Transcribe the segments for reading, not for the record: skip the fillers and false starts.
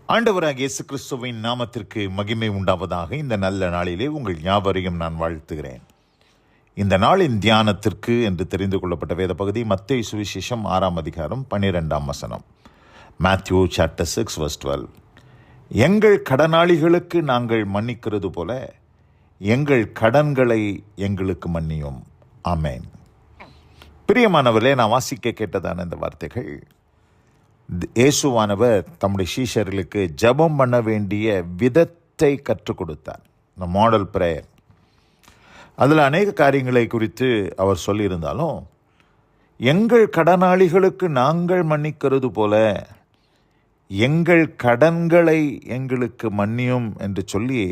ஆண்டவராகிய இயேசு கிறிஸ்துவின் நாமத்திற்கு மகிமை உண்டாவதாக. இந்த நல்ல நாளிலே உங்கள் யாவரையும் நான் வாழ்த்துகிறேன். இந்த நாளின் தியானத்திற்கு என்று தெரிந்து கொள்ளப்பட்ட வேத பகுதி மத்தேயு சுவிசேஷம் 6ஆம் அதிகாரம் 12ஆம் வசனம். Matthew chapter 6 verse 12. எங்கள் கடனாளிகளுக்கு நாங்கள் மன்னிக்கிறது போல எங்கள் கடன்களை எங்களுக்கு மன்னியும். ஆமென். பிரியமானவர்களே, நான் வாசிக்க கேட்டதான இந்த வார்த்தைகள் இயேசுவானவர் தம்முடைய சீஷர்களுக்கு ஜெபம் பண்ண வேண்டிய விதத்தை கற்றுக் கொடுத்தார். இந்த மாடல் பிரேயர், அதில் அநேக காரியங்களை குறித்து அவர் சொல்லியிருந்தாலும், எங்கள் கடனாளிகளுக்கு நாங்கள் மன்னிக்கிறது போல எங்கள் கடன்களை எங்களுக்கு மன்னியும் என்று சொல்லி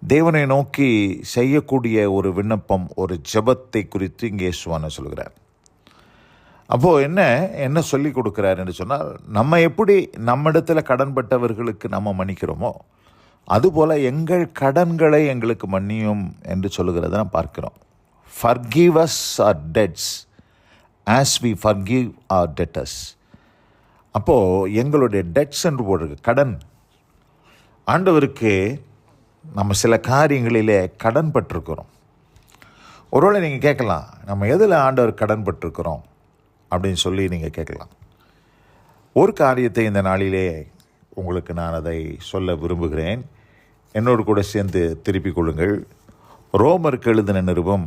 தேவனை நோக்கி செய்யக்கூடிய ஒரு விண்ணப்பம், ஒரு ஜெபத்தை குறித்து இங்கே இயேசுவானவர் சொல்கிறார். அப்போது என்ன சொல்லி கொடுக்குறார் என்று சொன்னால், நம்ம எப்படி நம்மிடத்தில் கடன்பட்டவர்களுக்கு நம்ம மன்னிக்கிறோமோ அதுபோல் எங்கள் கடன்களை எங்களுக்கு மன்னியும் என்று சொல்லுகிறத நான் பார்க்கிறோம். Forgive us our debts as we forgive our debtors. அப்போது எங்களுடைய டெட்ஸ் என்று போடுறது கடன். ஆண்டவருக்கு நம்ம சில காரியங்களிலே கடன் பட்டிருக்கிறோம். ஒருவேளை நீங்கள் கேட்கலாம், நம்ம எதில் ஆண்டவர் கடன் பட்டிருக்கிறோம் அப்படின்னு சொல்லி நீங்கள் கேட்கலாம். ஒரு காரியத்தை இந்த நாளிலே உங்களுக்கு நான் அதை சொல்ல விரும்புகிறேன். என்னோடு கூட சேர்ந்து திருப்பிக் கொள்ளுங்கள். ரோமருக்கு எழுதின நிருபம்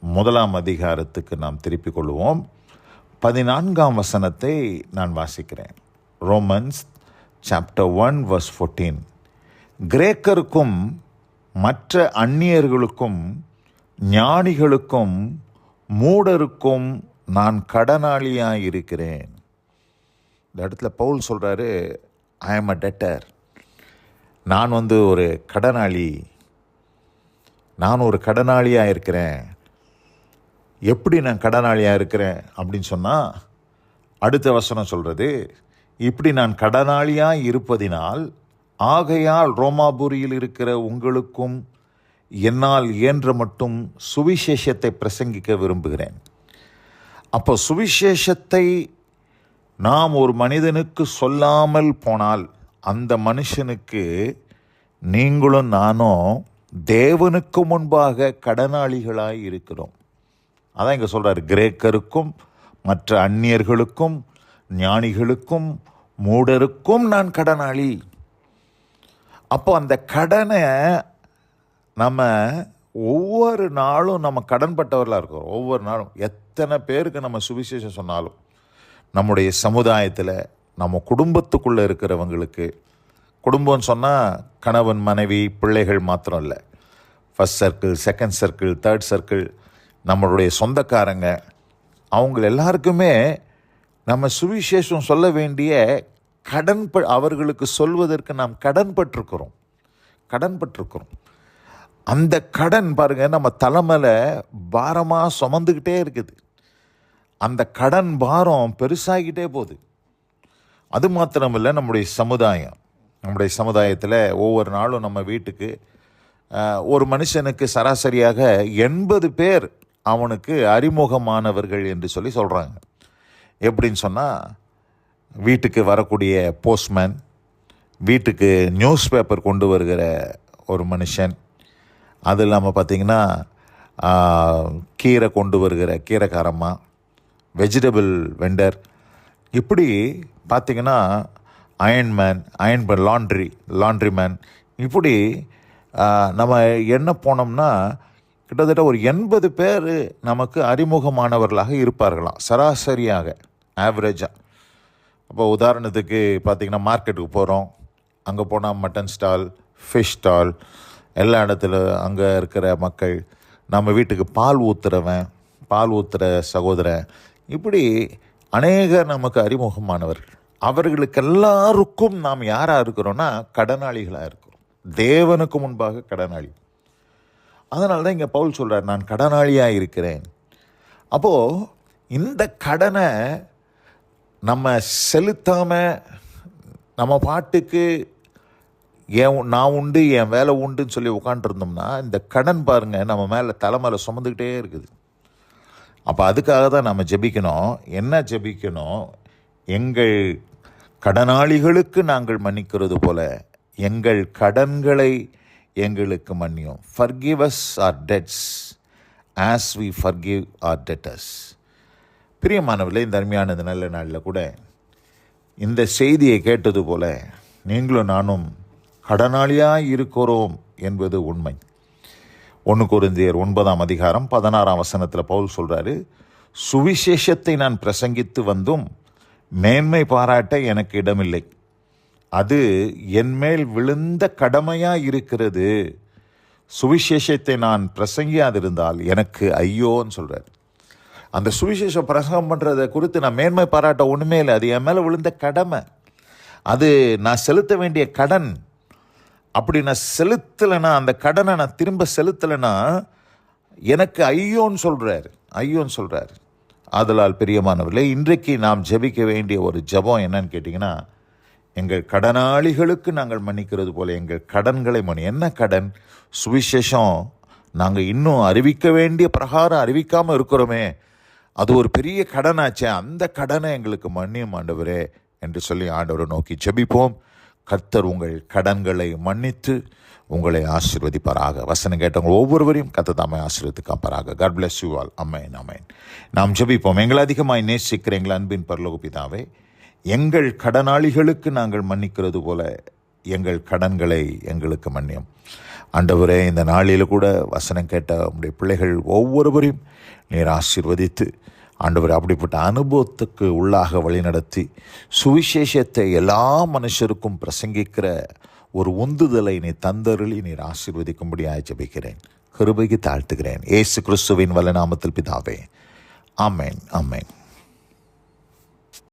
1ஆம் அதிகாரத்துக்கு நாம் திருப்பிக் கொள்வோம். 14ஆம் வசனத்தை நான் வாசிக்கிறேன். Romans chapter 1 verse 14. கிரேக்கருக்கும் மற்ற அந்நியர்களுக்கும் ஞானிகளுக்கும் மூடருக்கும் நான் கடனாளியாக இருக்கிறேன். இந்த இடத்துல பவுல் சொல்கிறாரு, ஐ ஆம் அ டெட்டர். நான் ஒரு கடனாளி, நான் ஒரு கடனாளியாக இருக்கிறேன். எப்படி நான் கடனாளியாக இருக்கிறேன் அப்படின்னு சொன்னால், அடுத்த வசனம் சொல்கிறது, இப்படி நான் கடனாளியாக இருப்பதினால் ஆகையால் ரோமாபுரியில் இருக்கிற உங்களுக்கும் என்னால் இயன்ற மட்டும் சுவிசேஷத்தை பிரசங்கிக்க விரும்புகிறேன். அப்போ சுவிசேஷத்தை நாம் ஒரு மனிதனுக்கு சொல்லாமல் போனால் அந்த மனுஷனுக்கு நீங்களும் நானும் தேவனுக்கு முன்பாக கடனாளிகளாய் இருக்கிறோம். அதான் இங்கே சொல்கிறார், கிரேக்கருக்கும் மற்ற அந்நியர்களுக்கும் ஞானிகளுக்கும் மூடருக்கும் நான் கடனாளி. அப்போ அந்த கடனை நம்ம ஒவ்வொரு நாளும் நம்ம கடன்பட்டவர்களாக இருக்கிறோம். ஒவ்வொரு நாளும் எத்தனை பேருக்கு நம்ம சுவிசேஷம் சொன்னாலும், நம்முடைய சமுதாயத்தில் நம்ம குடும்பத்துக்குள்ளே இருக்கிறவங்களுக்கு, குடும்பம்னு சொன்னால் கணவன் மனைவி பிள்ளைகள் மாத்திரம் இல்லை, first circle, second circle, third circle, நம்மளுடைய சொந்தக்காரங்க, அவங்க எல்லாருக்குமே நம்ம சுவிசேஷம் சொல்ல வேண்டிய அவர்களுக்கு சொல்வதற்கு நாம் கடன்பட்டிருக்கிறோம். அந்த கடன் பாருங்கள், நம்ம தலைமையில் பாரமாக சுமந்துக்கிட்டே இருக்குது. அந்த கடன் பாரம் பெருசாகிட்டே போகுது. அது மாத்திரமில்லை, நம்முடைய சமுதாயத்தில் ஒவ்வொரு நாளும் நம்ம வீட்டுக்கு ஒரு மனுஷனுக்கு சராசரியாக 80 பேர் அவனுக்கு அறிமுகமானவர்கள் என்று சொல்லி சொல்கிறாங்க. எப்படின்னு சொன்னால், வீட்டுக்கு வரக்கூடிய போஸ்ட்மேன், வீட்டுக்கு நியூஸ் பேப்பர் கொண்டு வருகிற ஒரு மனுஷன், அது இல்லாமல் பார்த்திங்கன்னா கீரை கொண்டு வருகிற கீரைக்காரம்மா, வெஜிடபிள் வெண்டர், இப்படி பார்த்திங்கன்னா அயன்மேன், லாண்ட்ரிமேன், இப்படி நம்ம என்ன போனோம்னா கிட்டத்தட்ட ஒரு 80 பேர் நமக்கு அறிமுகமானவர்களாக இருப்பார்களாம், சராசரியாக, ஆவரேஜாக. அப்போ உதாரணத்துக்கு பார்த்திங்கன்னா மார்க்கெட்டுக்கு போகிறோம், அங்கே போனால் மட்டன் ஸ்டால், ஃபிஷ் ஸ்டால், எல்லா இடத்துல அங்கே இருக்கிற மக்கள், நம்ம வீட்டுக்கு பால் ஊற்றுற சகோதரன், இப்படி அநேகர் நமக்கு அறிமுகமானவர்கள். அவர்களுக்கு எல்லாருக்கும் நாம் யாராக இருக்கிறோன்னா கடனாளிகளாக இருக்கிறோம், தேவனுக்கு முன்பாக கடனாளி. அதனால தான் இங்கே பவுல் சொல்கிறார், நான் கடனாளியாக இருக்கிறேன். அப்போது இந்த கடனை நம்ம செலுத்தாமல் நம்ம பாட்டுக்கு நான் உண்டு என் வேலை உண்டுன்னு சொல்லி உட்காண்ட்ருந்தோம்னா, இந்த கடன் பாருங்கள் நம்ம தலைமையில் சுமந்துக்கிட்டே இருக்குது. அப்போ அதுக்காக தான் நம்ம ஜெபிக்கணும். என்ன ஜெபிக்கணும்? எங்கள் கடனாளிகளுக்கு நாங்கள் மன்னிக்கிறது போல எங்கள் கடன்களை எங்களுக்கு மன்னியும். Forgive us our debts as we forgive our debtors. பிரியமானவர்களே, இந்த அருமையான இந்த நல்ல நாளில் கூட இந்த செய்தியை கேட்டது போல நீங்களும் நானும் கடனாளியாக இருக்கிறோம் என்பது உண்மை. 1 கொரிந்தியர் 9:16 பவுல் சொல்கிறாரு, சுவிசேஷத்தை நான் பிரசங்கித்து வந்தும் மேன்மை பாராட்ட எனக்கு இடமில்லை, அது என்மேல் விழுந்த கடமையாக இருக்கிறது. சுவிசேஷத்தை நான் பிரசங்கியாதிருந்தால் எனக்கு ஐயோன்னு சொல்கிறார். அந்த சுவிசேஷம் பிரசங்கம் பண்ணுறதை குறித்து நான் மேன்மை பாராட்ட ஒன்றுமே இல்லை, அது என் மேலே விழுந்த கடமை, அது நான் செலுத்த வேண்டிய கடன். அப்படி நான் செலுத்தலைன்னா, அந்த கடனை நான் திரும்ப செலுத்தலைன்னா எனக்கு ஐயோன்னு சொல்கிறார். ஆதலால் பிரியமானவர்களே, இன்றைக்கு நாம் ஜெபிக்க வேண்டிய ஒரு ஜெபம் என்னன்னு கேட்டிங்கன்னா, எங்கள் கடனாளிகளுக்கு நாங்கள் மன்னிக்கிறது போல எங்கள் கடன்களை என்ன கடன்? சுவிசேஷம் நாங்கள் இன்னும் அறிவிக்க வேண்டிய பிரகாரம் அறிவிக்காமல் இருக்கிறோமே, அது ஒரு பெரிய கடனாச்சே, அந்த கடனை எங்களுக்கு மன்னியும் ஆண்டவரே என்று சொல்லி ஆண்டவரை நோக்கி ஜெபிப்போம். கர்த்தர் உங்கள் கடன்களை மன்னித்து உங்களை ஆசீர்வதிப்பாராக. வசனம் கேட்டவங்க ஒவ்வொருவரையும் கர்த்தர் தாமே ஆசீர்வதித்து காப்பாராக. God bless you all. ஆமென், ஆமென். நாம் ஜெபிப்போம். எங்களை அதிகமாய் நேசிக்கிற எங்கள் அன்பின் பரலோக பிதாவே, எங்கள் கடனாளிகளுக்கு நாங்கள் மன்னிக்கிறது போல எங்கள் கடன்களை எங்களுக்கு மன்னியும். ஆண்டவரே, இந்த நாளில் கூட வசனம் கேட்ட உங்களுடைய பிள்ளைகள் ஒவ்வொருவரையும் நீர் ஆசீர்வதித்து ஆண்டவர் அப்படிப்பட்ட அனுபவத்துக்கு உள்ளாக வழிநடத்தி சுவிசேஷத்தை எல்லா மனுஷருக்கும் பிரசங்கிக்கிற ஒரு உந்துதலை நீ தந்தருளி நீர் ஆசீர்வதிக்கும்படியாக ஜெபிக்கிறேன். கிருபைக்கு தாழ்த்துகிறேன். இயேசு கிறிஸ்துவின் வல்ல நாமத்தில் பிதாவே, ஆமென், ஆமென்.